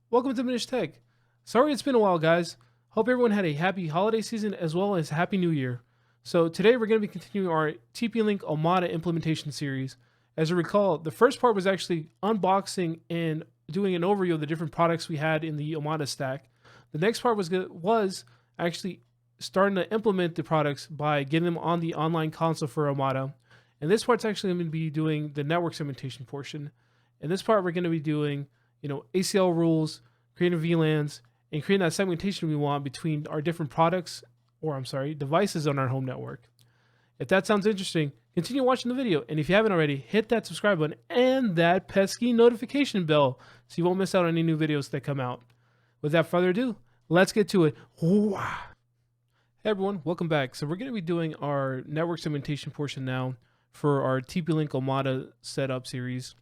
Welcome to Diminished Tech. Sorry it's been a while, guys. Hope everyone had a happy holiday season as well as Happy New Year. So today we're going to be continuing our TP-LINK Omada implementation series. As you recall, the first part was actually unboxing and doing an overview of the different products we had in the Omada stack. The next part was actually starting to implement the products by getting them on the online console for Omada. And this part's actually going to be doing the network segmentation portion. In this part, we're going to be doing ACL rules, creating VLANs, and creating that segmentation we want between our different products, devices on our home network. If that sounds interesting, continue watching the video. And if you haven't already, hit that subscribe button and that pesky notification bell so you won't miss out on any new videos that come out. Without further ado, let's get to it. Hey everyone, welcome back. So we're going to be doing our network segmentation portion now for our TP-LINK Omada setup series.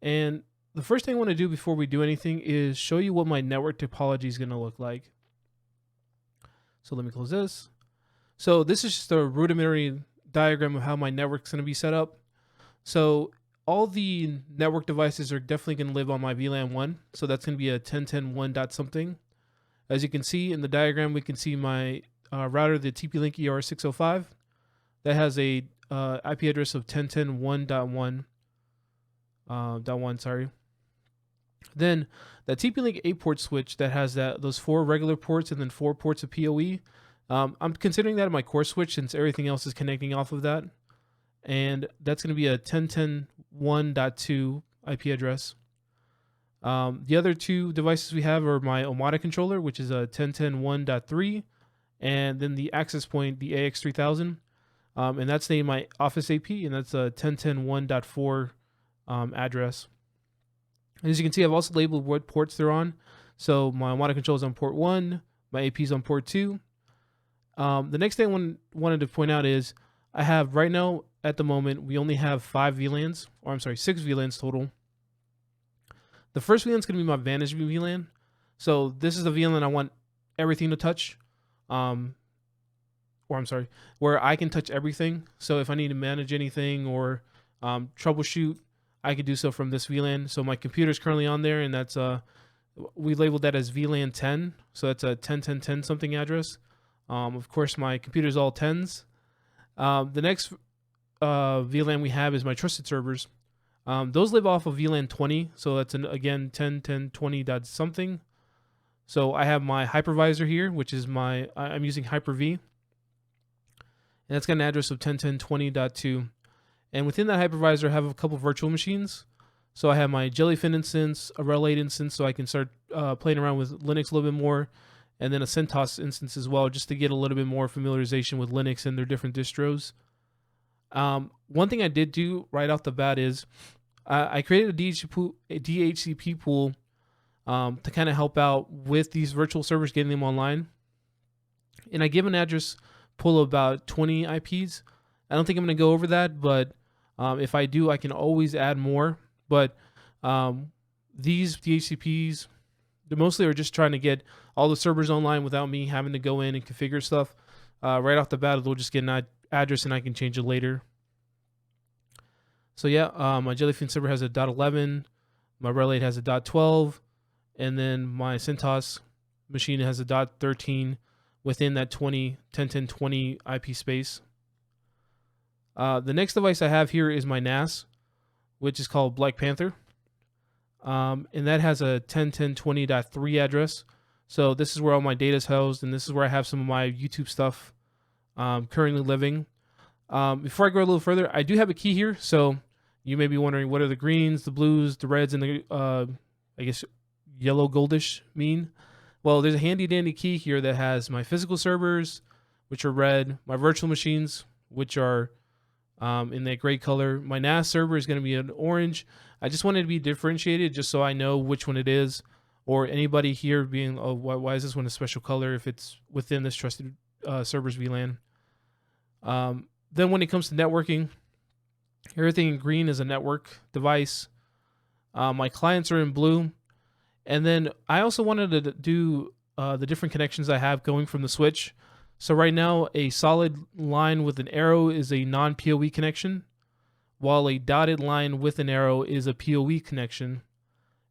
And the first thing I want to do before we do anything is show you what my network topology is going to look like. So let me close this. So this is just a rudimentary diagram of how my network's going to be set up. So all the network devices are definitely going to live on my VLAN 1. So that's going to be a 10.10.1 dot something. As you can see in the diagram, we can see my router, the TP-LINK ER605, that has a IP address of 10.10.1.1. Then that TP-LINK 8-port switch that has those 4 regular ports and then 4 ports of PoE. I'm considering that my core switch since everything else is connecting off of that. And that's going to be a 10.10.1.2 IP address. The other 2 devices we have are my Omada controller, which is a 10.10.1.3, and then the access point, the AX3000. And that's named my Office AP, and that's a 10.10.1.4 address. And as you can see, I've also labeled what ports they're on. So my Omada controller is on port 1, my AP is on port 2. The next thing I wanted to point out is I have right now, at the moment, we only have 6 VLANs total. The first VLAN is going to be my Vantage VLAN. So this is the VLAN I want everything to touch. Where I can touch everything. So if I need to manage anything or troubleshoot, I could do so from this VLAN. So my computer is currently on there, and that's we labeled that as VLAN 10. So that's a 10.10.10 something address. Of course, my computer is all 10s. The next VLAN we have is my trusted servers. Those live off of VLAN 20. So that's again 10.10.20 dot something. So I have my hypervisor here, which is I'm using Hyper-V. And that's got an address of 10.10.20.2. And within that hypervisor, I have a couple virtual machines. So I have my Jellyfin instance, a Rel 8 instance, so I can start playing around with Linux a little bit more, and then a CentOS instance as well, just to get a little bit more familiarization with Linux and their different distros. One thing I did do right off the bat is I created a DHCP pool to kind of help out with these virtual servers, getting them online. And I give an address pool of about 20 IPs. I don't think I'm going to go over that, but if I do, I can always add more. But these DHCPs, they mostly are just trying to get all the servers online without me having to go in and configure stuff. Right off the bat, they'll just get an address and I can change it later. So yeah, my Jellyfin server has a .11, my Rel 8 has a .12, and then my CentOS machine has a .13 within that 10.10.20 IP space. The next device I have here is my NAS, which is called Black Panther. And that has a 10.10.20.3 address. So this is where all my data is housed, and this is where I have some of my YouTube stuff currently living. Before I go a little further, I do have a key here. So you may be wondering, what are the greens, the blues, the reds, and the, yellow goldish mean? Well, there's a handy dandy key here that has my physical servers, which are red, my virtual machines, which are in that gray color. My NAS server is going to be an orange. I just wanted to be differentiated just so I know which one it is, or anybody here being, oh, why is this one a special color if it's within this trusted servers VLAN. Then when it comes to networking, everything in green is a network device. My clients are in blue. And then I also wanted to do the different connections I have going from the switch. So right now, a solid line with an arrow is a non-PoE connection, while a dotted line with an arrow is a PoE connection.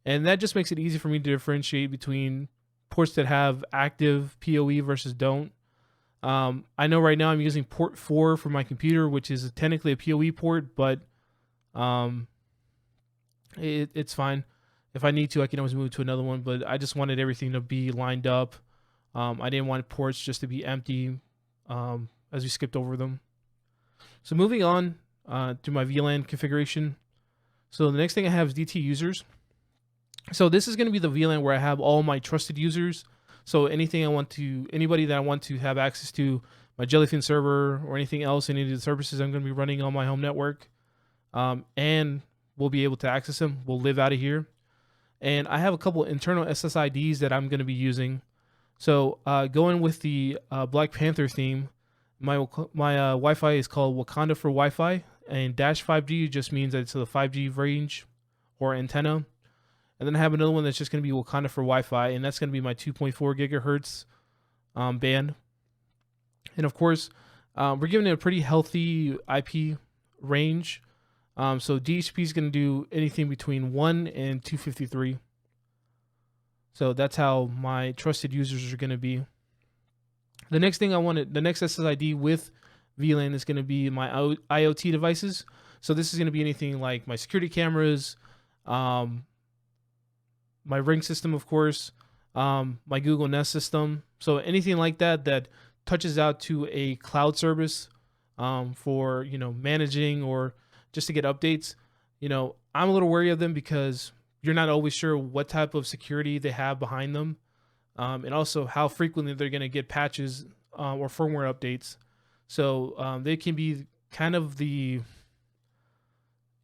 And that just makes it easy for me to differentiate between ports that have active PoE versus don't. I know right now I'm using port 4 for my computer, which is technically a PoE port, but um, it's fine. If I need to, I can always move to another one, but I just wanted everything to be lined up. I didn't want ports just to be empty as we skipped over them. So moving on to my VLAN configuration. So the next thing I have is DT users. So this is going to be the VLAN where I have all my trusted users. So anybody that I want to have access to, my Jellyfin server or anything else, any of the services I'm going to be running on my home network, and we'll be able to access them, will live out of here. And I have a couple internal SSIDs that I'm going to be using. So going with the Black Panther theme, my Wi-Fi is called Wakanda for Wi-Fi, and -5G just means that it's the 5G range or antenna. And then I have another one that's just going to be Wakanda for Wi-Fi, and that's going to be my 2.4 gigahertz band. And of course, we're giving it a pretty healthy IP range. So DHCP is going to do anything between 1 and 253. So that's how my trusted users are going to be. The next thing the next SSID with VLAN is going to be my IoT devices. So this is going to be anything like my security cameras, my Ring system, of course, my Google Nest system. So anything like that that touches out to a cloud service for managing or just to get updates. I'm a little wary of them because you're not always sure what type of security they have behind them, and also how frequently they're going to get patches or firmware updates. So they can be kind of the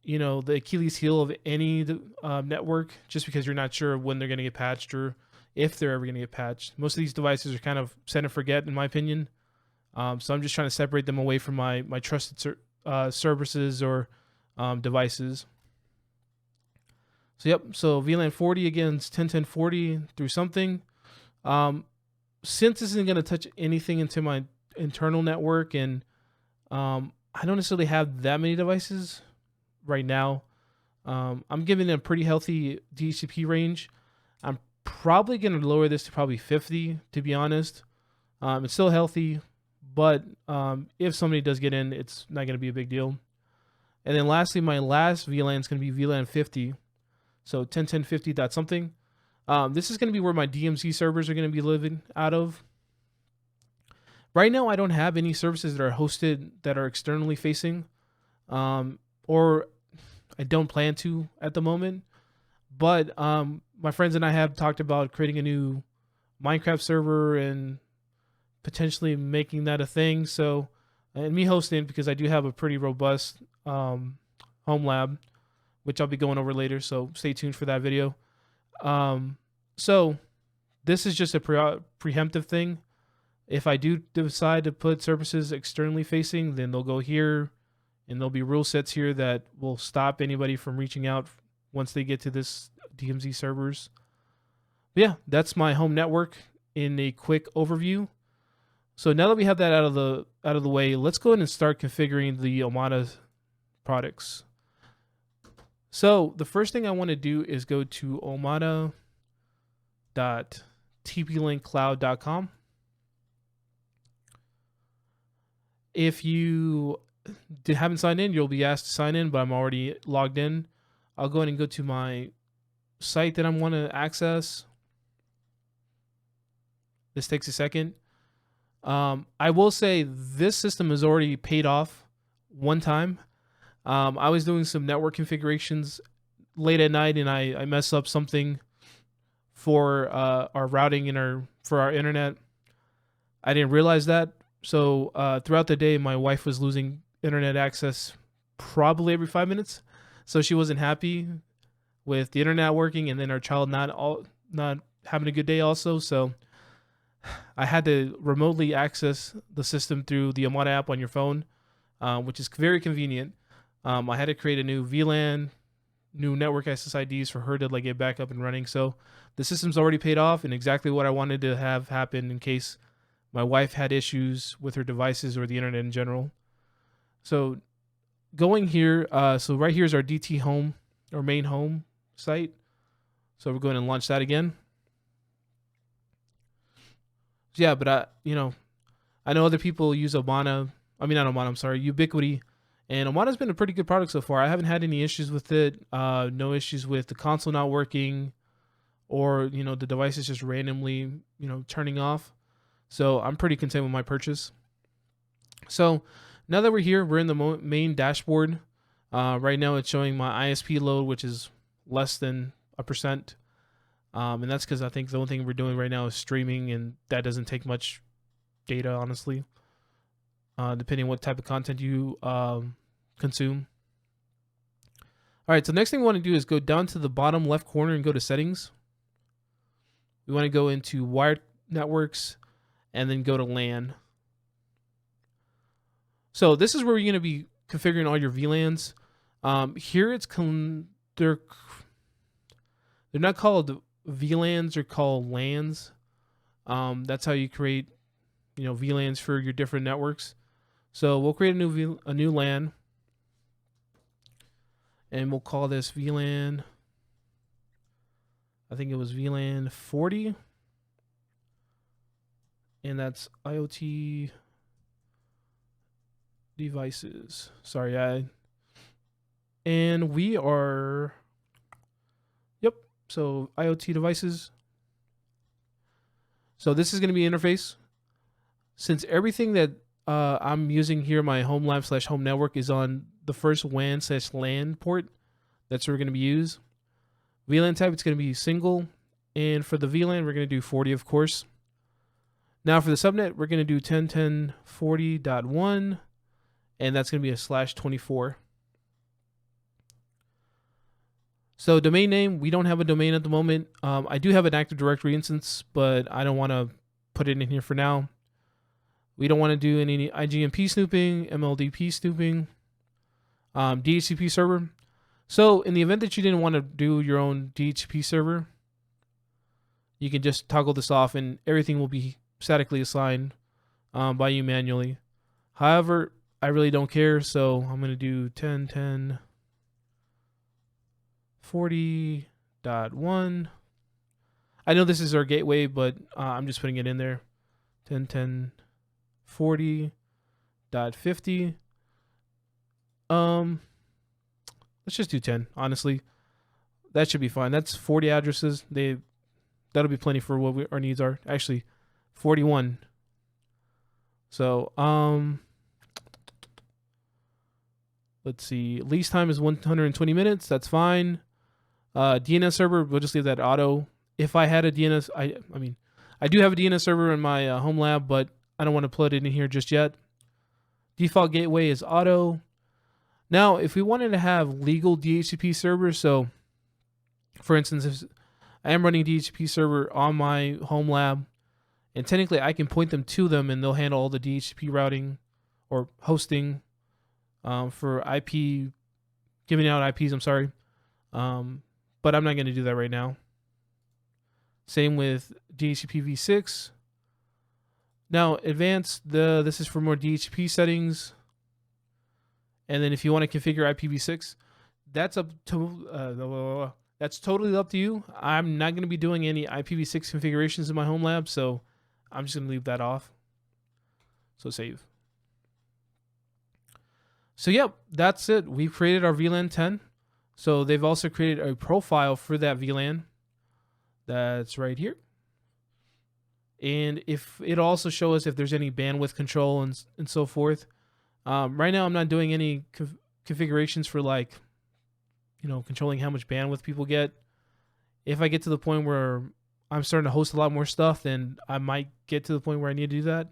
Achilles heel of any network, just because you're not sure when they're going to get patched or if they're ever going to get patched. Most of these devices are kind of set and forget, in my opinion. So I'm just trying to separate them away from my trusted services or devices. So VLAN 40 again is 10.10.40 through something. Since this isn't going to touch anything into my internal network, and I don't necessarily have that many devices right now, I'm giving it a pretty healthy DHCP range. I'm probably going to lower this to probably 50, to be honest. It's still healthy, but if somebody does get in, it's not going to be a big deal. And then lastly, my last VLAN is going to be VLAN 50. So 10.10.50 dot something. This is going to be where my DMZ servers are going to be living out of. Right now, I don't have any services that are hosted that are externally facing, or I don't plan to at the moment. But my friends and I have talked about creating a new Minecraft server and potentially making that a thing. So, and me hosting it, because I do have a pretty robust home lab, which I'll be going over later. So stay tuned for that video. So this is just a preemptive thing. If I do decide to put services externally facing, then they'll go here, and there'll be rule sets here that will stop anybody from reaching out once they get to this DMZ servers. But yeah, that's my home network in a quick overview. So now that we have that out of the way, let's go ahead and start configuring the Omada products. So the first thing I want to do is go to omada.tplinkcloud.com. If you haven't signed in, you'll be asked to sign in, but I'm already logged in. I'll go ahead and go to my site that I want to access. This takes a second. I will say this system is already paid off one time. I was doing some network configurations late at night, and I messed up something for our routing and for our internet. I didn't realize that. So throughout the day, my wife was losing internet access probably every 5 minutes. So she wasn't happy with the internet working, and then our child not having a good day also. So I had to remotely access the system through the Omada app on your phone, which is very convenient. I had to create a new VLAN, new network SSIDs for her to get back up and running. So the system's already paid off, and exactly what I wanted to have happen in case my wife had issues with her devices or the internet in general. So going here, so right here is our DT home or main home site. So we're going to launch that again. Yeah, but I know other people use Omada. I mean, not Omada, I'm sorry, Ubiquity. And Omada's been a pretty good product so far. I haven't had any issues with it. No issues with the console not working or, the device is just randomly, turning off. So I'm pretty content with my purchase. So now that we're here, we're in the main dashboard. Right now it's showing my ISP load, which is less than 1%. And that's because I think the only thing we're doing right now is streaming, and that doesn't take much data, honestly, depending on what type of content you consume. All right, so next thing we want to do is go down to the bottom left corner and go to settings. We want to go into wired networks and then go to LAN. So this is where you're going to be configuring all your VLANs. Here it's they're not called VLANs, they're called LANs. That's how you create VLANs for your different networks. So we'll create a new LAN, and we'll call this VLAN. I think it was VLAN 40, and that's IoT devices. Sorry, and we are, yep. So IoT devices. So this is going to be interface. Since everything that I'm using here, my home lab / home network, is on the first WAN / LAN port, that's what we're going to be used. VLAN type, it's going to be single. And for the VLAN, we're going to do 40, of course. Now for the subnet, we're going to do 10.10.40.1. And that's going to be a /24. So domain name, we don't have a domain at the moment. I do have an Active Directory instance, but I don't want to put it in here for now. We don't want to do any IGMP snooping, MLDP snooping, DHCP server. So in the event that you didn't want to do your own DHCP server, you can just toggle this off and everything will be statically assigned by you manually. However, I really don't care, so I'm going to do 10.10.40.1. I know this is our gateway, but I'm just putting it in there. 10.10.40.50. Let's just do 10, honestly. That should be fine. That's 40 addresses. That'll be plenty for what our needs are. Actually, 41. So, let's see. Lease time is 120 minutes. That's fine. DNS server, we'll just leave that auto. If I had a DNS, I do have a DNS server in my home lab, but I don't want to put it in here just yet. Default gateway is auto. Now, if we wanted to have legal DHCP servers, so for instance, if I am running DHCP server on my home lab, and technically I can point them to them and they'll handle all the DHCP routing or hosting for IP, giving out IPs, I'm sorry. But I'm not going to do that right now. Same with DHCP v6. Now, advanced, this is for more DHCP settings. And then if you want to configure IPv6, that's totally up to you. I'm not going to be doing any IPv6 configurations in my home lab, so I'm just going to leave that off. So save. So yep, that's it. We've created our VLAN 10. So they've also created a profile for that VLAN. That's right here. And if it'll also show us if there's any bandwidth control and so forth. Right now, I'm not doing any configurations for controlling how much bandwidth people get. If I get to the point where I'm starting to host a lot more stuff, then I might get to the point where I need to do that.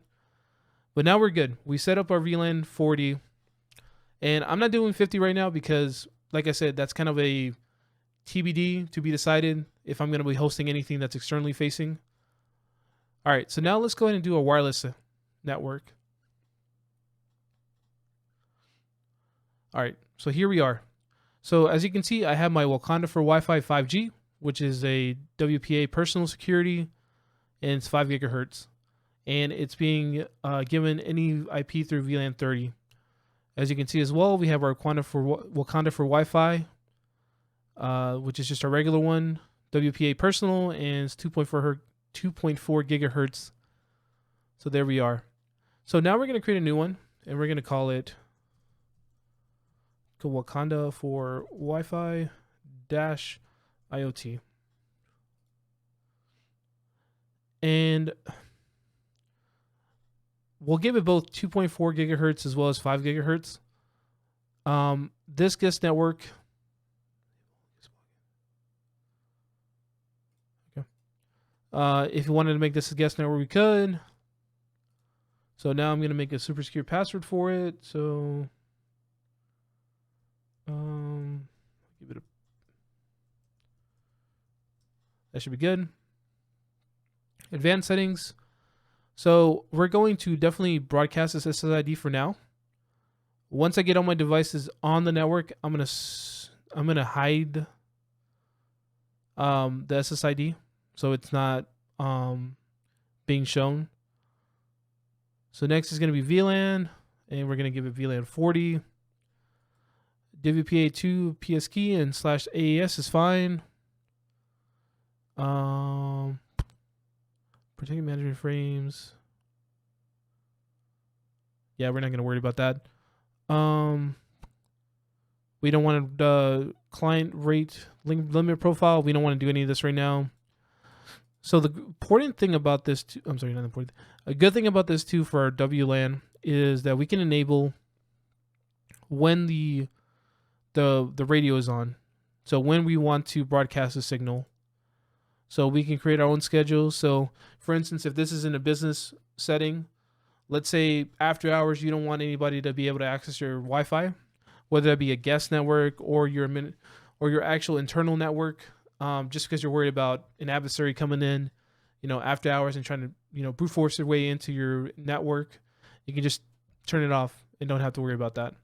But now we're good. We set up our VLAN 40. And I'm not doing 50 right now because, like I said, that's kind of a TBD to be decided if I'm going to be hosting anything that's externally facing. All right, so now let's go ahead and do a wireless network. All right, so here we are. So as you can see, I have my Wakanda for Wi-Fi 5G, which is a WPA personal security, and it's 5 gigahertz. And it's being given any IP through VLAN 30. As you can see as well, we have our Wakanda for Wi-Fi, which is just a regular one. WPA personal, and it's 2.4 gigahertz. So there we are. So now we're going to create a new one, and we're going to call it Wakanda for Wi-Fi dash IoT. And we'll give it both 2.4 gigahertz as well as 5 gigahertz. This guest network. Okay. If you wanted to make this a guest network, we could. So now I'm going to make a super secure password for it. So give it a. That should be good. Advanced settings. So we're going to definitely broadcast this SSID for now. Once I get all my devices on the network, I'm gonna hide the SSID so it's not being shown. So next is gonna be VLAN, and we're gonna give it VLAN 40. WPA2 PS key and /AES is fine. Protecting management frames. Yeah, we're not going to worry about that. We don't want to client rate limit profile. We don't want to do any of this right now. So the important thing about this, I'm sorry, not important. A good thing about this too for our WLAN is that we can enable when the radio is on. So when we want to broadcast a signal. So we can create our own schedule. So for instance, if this is in a business setting, let's say after hours, you don't want anybody to be able to access your Wi-Fi, whether that be a guest network or your actual internal network, just because you're worried about an adversary coming in, after hours and trying to, brute force their way into your network. You can just turn it off and don't have to worry about that.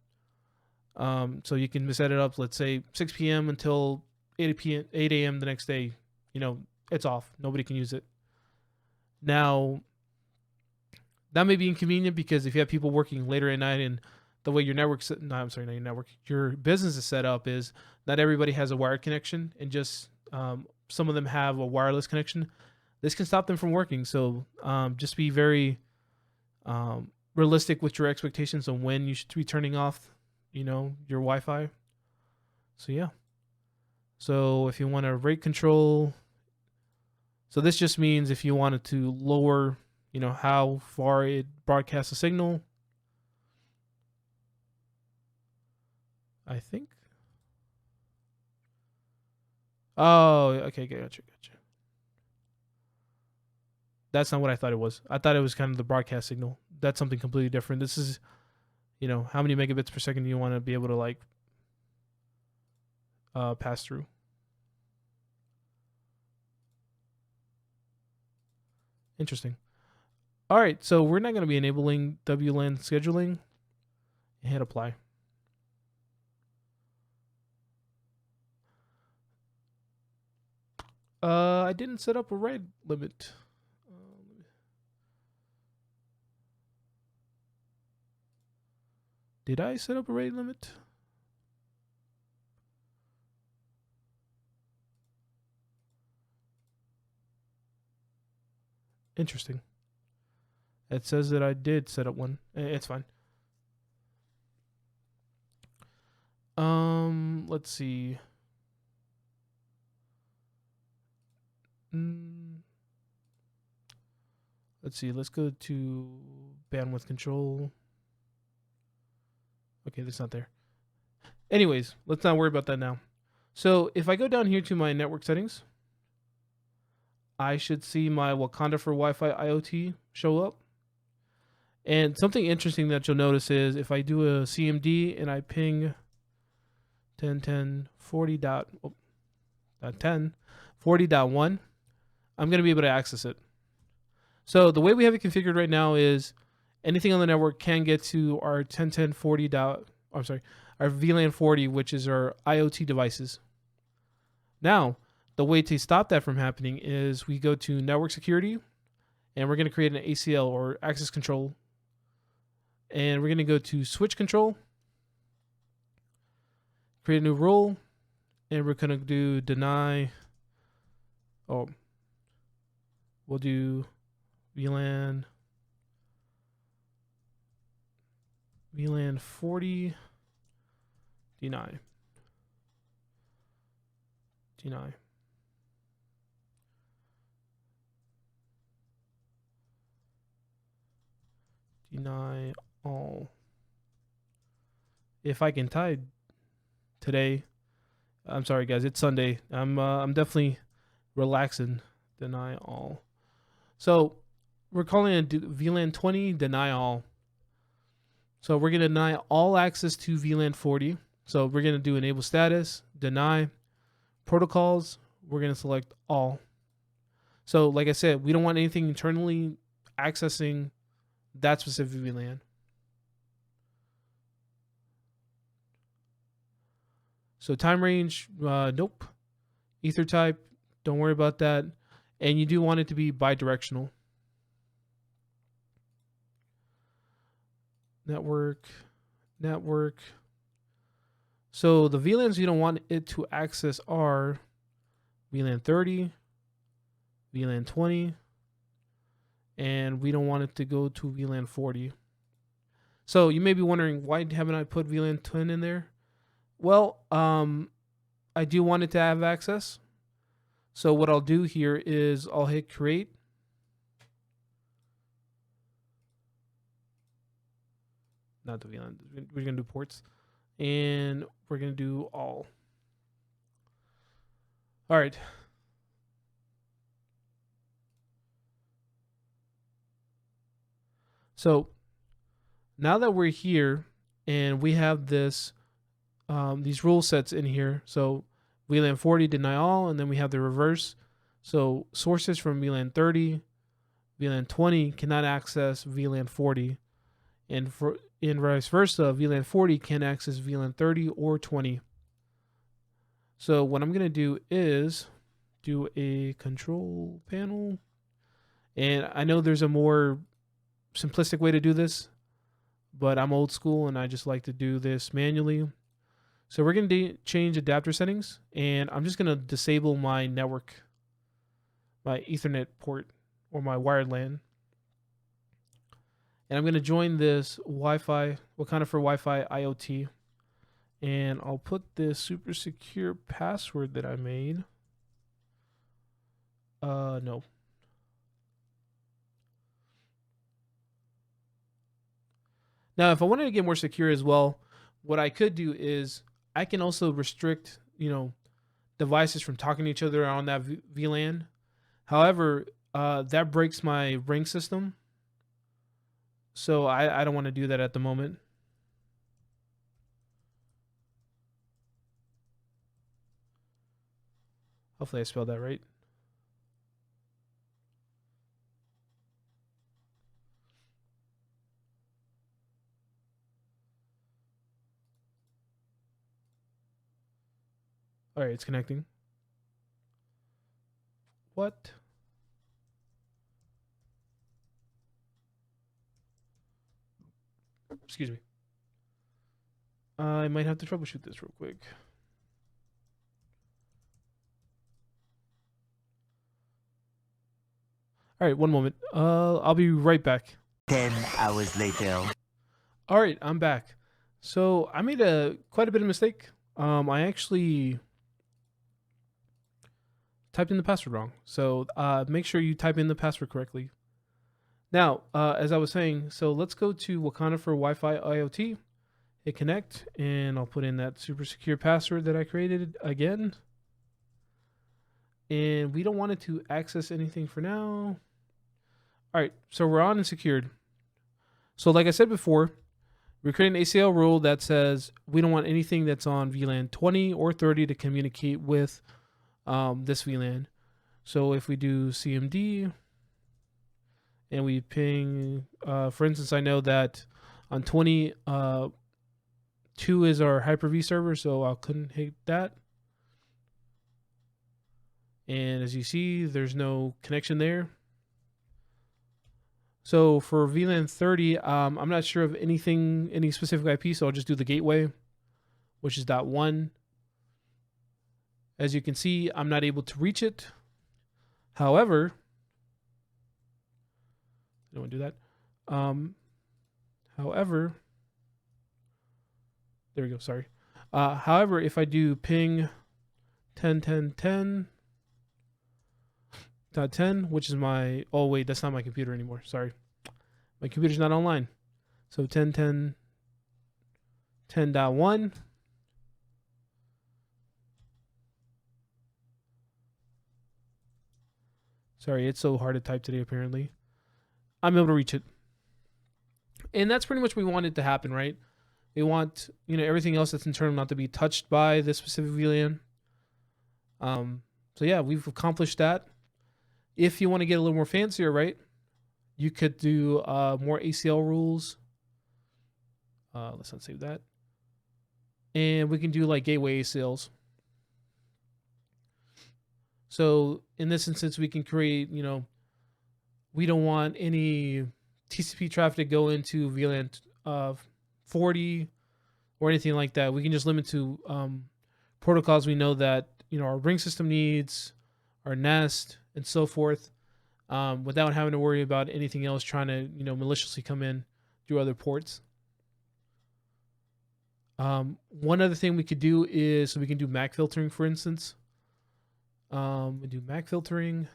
So you can set it up, let's say 6 p.m. until 8 a.m. the next day. It's off. Nobody can use it. Now, that may be inconvenient because if you have people working later at night and the way your your business is set up is not everybody has a wired connection and just some of them have a wireless connection. This can stop them from working. So just be very realistic with your expectations on when you should be turning off, your Wi-Fi. So yeah. So if you want to rate control, so this just means if you wanted to lower, how far it broadcasts a signal. I think. Oh, okay, gotcha. That's not what I thought it was. I thought it was kind of the broadcast signal. That's something completely different. This is, how many megabits per second you want to be able to pass through. Interesting. All right, so we're not going to be enabling WLAN scheduling. Hit apply. I didn't set up a write limit. Did I set up a write limit? Interesting. It says that I did set up one. It's fine. Let's see. Let's see. Let's go to bandwidth control. Okay, that's not there. Anyways, let's not worry about that now. So if I go down here to my network settings, I should see my Wakanda for Wi-Fi IoT show up. And something interesting that you'll notice is if I do a CMD and I ping 10.40.1, I'm going to be able to access it. So the way we have it configured right now is anything on the network can get to our 10.10.40. Our VLAN 40, which is our IoT devices. Now, the way to stop that from happening is we go to network security and we're going to create an ACL or access control. And we're going to go to switch control, create a new role, and we're going to do deny Oh, we'll do VLAN 40 deny. Deny all. If I can type today, I'm sorry guys, it's Sunday. I'm definitely relaxing. Deny all. So we're calling it VLAN 20 deny all. So we're gonna deny all access to VLAN 40. So we're gonna do enable status, deny protocols. We're gonna select all. So like I said, we don't want anything internally accessing that specific VLAN. So time range, nope. Ether type, don't worry about that. And you do want it to be bidirectional. Network. So the VLANs you don't want it to access are VLAN 30, VLAN 20, and we don't want it to go to VLAN 40. So you may be wondering, why haven't I put VLAN 10 in there? Well, I do want it to have access. So what I'll do here is I'll hit create. Not the VLAN, we're gonna do ports. And we're gonna do all. All right. So now that we're here and we have this, these rule sets in here. So VLAN 40 deny all, and then we have the reverse. So sources from VLAN 30, VLAN 20 cannot access VLAN 40, and vice versa, VLAN 40 can access VLAN 30 or 20. So what I'm gonna do is do a control panel, and I know there's a more simplistic way to do this, but I'm old school and I just like to do this manually. So we're going to change adapter settings, and I'm just going to disable my network, my Ethernet port, or my wired LAN. And I'm going to join this Wi-Fi, Wakanda for Wi-Fi IoT. And I'll put this super secure password that I made. No. Now, if I wanted to get more secure as well, what I could do is I can also restrict, devices from talking to each other on that VLAN. However, that breaks my ring system. So I don't want to do that at the moment. Hopefully I spelled that right. All right, it's connecting. What? Excuse me. I might have to troubleshoot this real quick. All right, one moment. I'll be right back. 10 hours later. All right, I'm back. So I made quite a bit of mistake. I actually typed in the password wrong. So make sure you type in the password correctly. Now, as I was saying, so let's go to Wakanda for Wi-Fi IoT, hit connect, and I'll put in that super secure password that I created again. And we don't want it to access anything for now. All right, so we're on and secured. So like I said before, we're creating an ACL rule that says we don't want anything that's on VLAN 20 or 30 to communicate with this VLAN. So if we do CMD and we ping, for instance, I know that on 20, 2 is our Hyper-V server, so I couldn't hit that. And as you see, there's no connection there. So for VLAN 30, I'm not sure of any specific IP, so I'll just do the gateway, which is .1. As you can see, I'm not able to reach it. However, I don't want to do that. However, there we go. Sorry. However, if I do ping 10.10.10.10, which is my, oh wait, that's not my computer anymore. Sorry. My computer's not online. So 10.10.10.1. Sorry, it's so hard to type today apparently. I'm able to reach it. And that's pretty much what we want it to happen, right? We want, everything else that's internal not to be touched by this specific VLAN. So yeah, we've accomplished that. If you want to get a little more fancier, right, you could do more ACL rules. Let's not save that. And we can do like gateway ACLs. So in this instance, we can create, we don't want any TCP traffic to go into VLAN 40 or anything like that. We can just limit to protocols we know that, our ring system needs, our nest, and so forth, without having to worry about anything else trying to, maliciously come in through other ports. One other thing we could do is, so we can do MAC filtering, for instance. We do MAC filtering.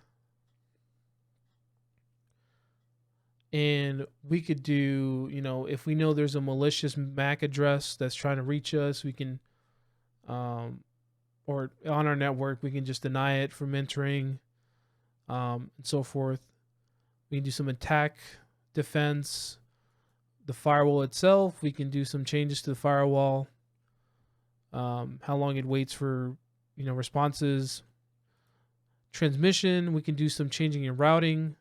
And we could do, if we know there's a malicious MAC address that's trying to reach us, we can, or on our network, we can just deny it from entering, and so forth. We can do some attack defense. The firewall itself, we can do some changes to the firewall. How long it waits for, responses. Transmission, we can do some changing in routing.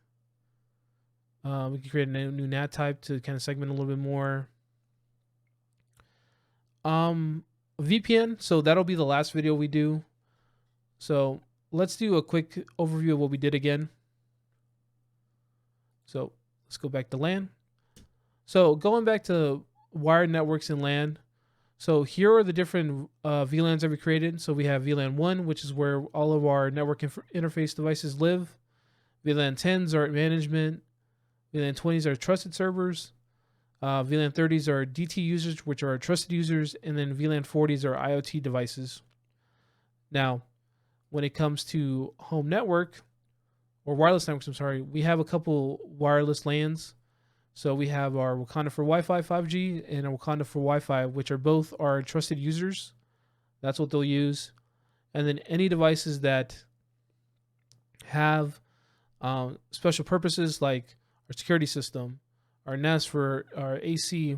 We can create a new NAT type to kind of segment a little bit more. VPN, so that'll be the last video we do. So let's do a quick overview of what we did again. So let's go back to LAN. So going back to wired networks and LAN. So here are the different VLANs that we created. So we have VLAN 1, which is where all of our network interface devices live. VLAN 10s are management. VLAN 20s are trusted servers. VLAN 30s are DT users, which are our trusted users. And then VLAN 40s are IoT devices. Now, when it comes to home network, or wireless networks, I'm sorry, we have a couple wireless LANs. So we have our Wakanda for Wi-Fi 5G and our Wakanda for Wi-Fi, which are both our trusted users. That's what they'll use. And then any devices that have special purposes, like our security system, our Nest for our AC,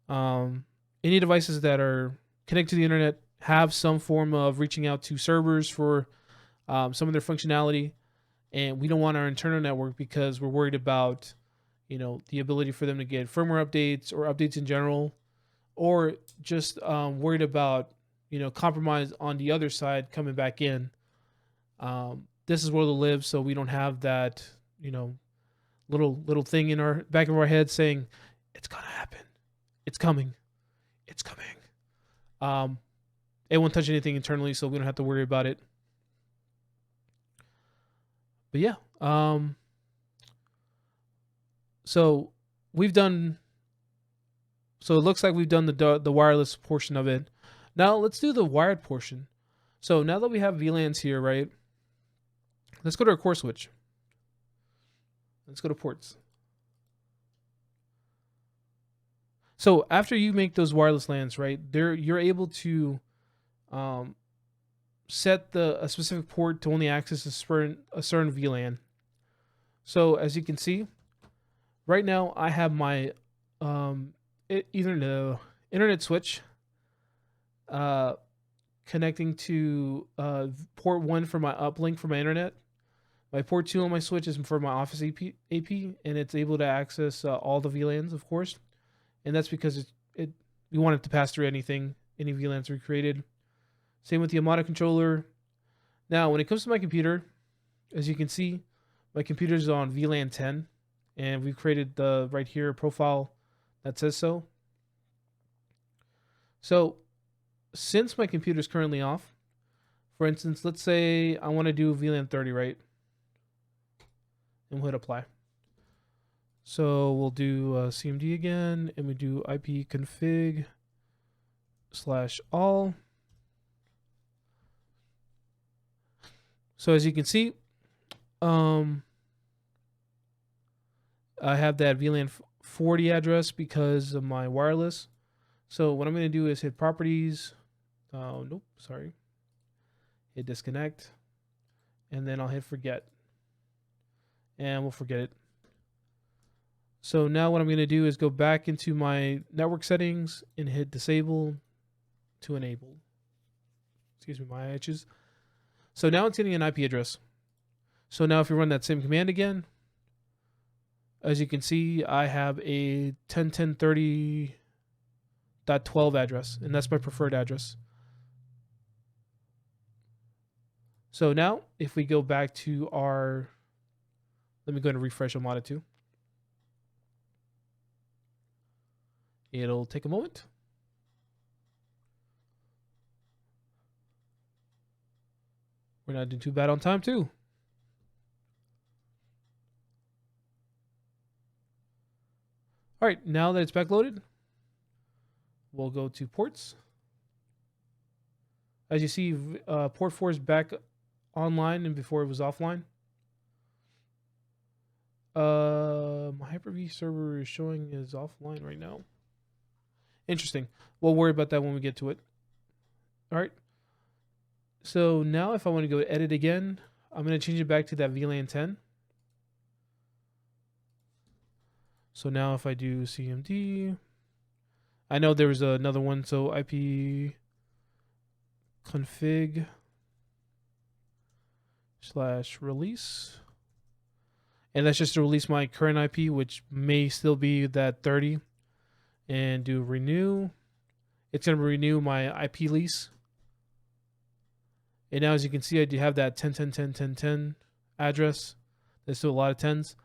any devices that are connected to the internet have some form of reaching out to servers for some of their functionality. And we don't want our internal network because we're worried about, the ability for them to get firmware updates or updates in general, or just worried about, compromise on the other side coming back in. This is where they'll live, so we don't have that, little thing in our back of our head saying it's gonna happen, it's coming. It won't touch anything internally, so we don't have to worry about it. But yeah, so we've done. So it looks like we've done the wireless portion of it. Now let's do the wired portion. So now that we have VLANs here, right? Let's go to our core switch. Let's go to ports. So after you make those wireless LANs, right, you're able to set a specific port to only access a certain VLAN. So as you can see, right now I have my internet switch connecting to port 1 for my uplink for my internet. My port 2 on my switch is for my Office AP, and it's able to access all the VLANs, of course. And that's because we want it to pass through any VLANs we created. Same with the Omada controller. Now, when it comes to my computer, as you can see, my computer is on VLAN 10, and we've created the right here profile that says so. So, since my computer is currently off, for instance, let's say I want to do VLAN 30, right? and we'll hit apply. So we'll do CMD again, and we do IP config /all. So as you can see, I have that VLAN 40 address because of my wireless. So what I'm going to do is hit properties. Nope, sorry. Hit disconnect. And then I'll hit forget. And we'll forget it. So now what I'm going to do is go back into my network settings and hit disable to enable. Excuse me, my itches. So now it's getting an IP address. So now if you run that same command again, as you can see, I have a 10.10.30.12 address, and that's my preferred address. So now if we go back to our, let me go ahead and refresh Omada 2. It'll take a moment. We're not doing too bad on time too. All right, now that it's backloaded, we'll go to ports. As you see, port 4 is back online and before it was offline. My Hyper-V server is showing is offline right now. Interesting. We'll worry about that when we get to it. All right. So now if I want to go edit again, I'm going to change it back to that VLAN 10. So now if I do CMD, I know there was another one. So IP config /release. And that's just to release my current IP, which may still be that 30. And do renew. It's going to renew my IP lease. And now as you can see, I do have that 10.10.10.10 address. There's still a lot of 10s.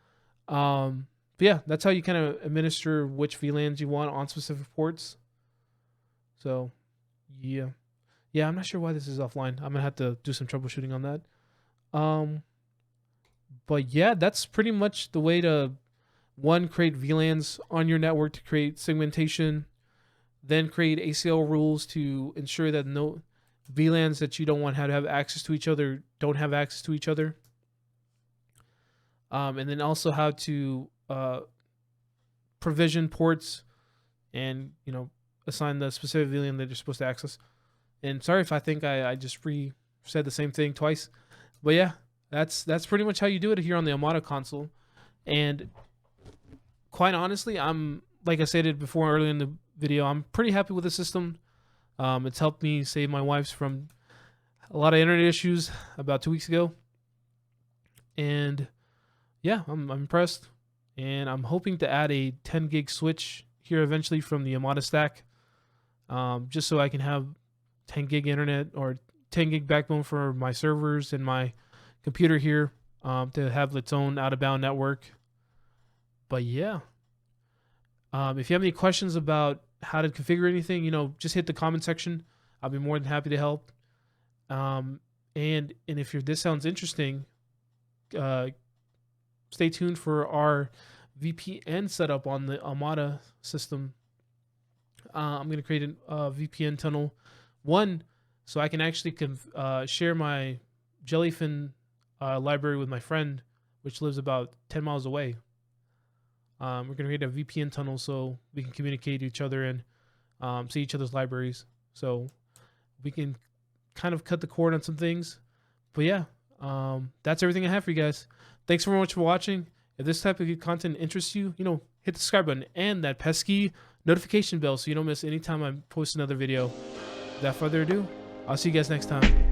But yeah, that's how you kind of administer which VLANs you want on specific ports. So yeah. Yeah, I'm not sure why this is offline. I'm going to have to do some troubleshooting on that. But yeah, that's pretty much the way to, one, create VLANs on your network to create segmentation, then create ACL rules to ensure that no VLANs that you don't want to have access to each other don't have access to each other. And then also how to provision ports and, you know, assign the specific VLAN that you're supposed to access. And sorry if I think I just said the same thing twice. But yeah, that's pretty much how you do it here on the Omada console. And quite honestly, like I stated before earlier in the video, I'm pretty happy with the system. It's helped me save my wife's from a lot of internet issues about 2 weeks ago. And yeah, I'm impressed. And I'm hoping to add a 10 gig switch here eventually from the Omada stack. Just so I can have 10 gig internet or 10 gig backbone for my servers and my computer here to have its own out-of-bound network. But yeah, if you have any questions about how to configure anything, you know, just hit the comment section. I'll be more than happy to help. And if this sounds interesting, stay tuned for our VPN setup on the Omada system. I'm going to create a VPN tunnel, one, so I can actually share my Jellyfin library with my friend, which lives about 10 miles away. We're going to create a VPN tunnel so we can communicate to each other and see each other's libraries. So we can kind of cut the cord on some things. But yeah, that's everything I have for you guys. Thanks very much for watching. If this type of content interests you, you know, hit the subscribe button and that pesky notification bell so you don't miss any time I post another video. Without further ado, I'll see you guys next time.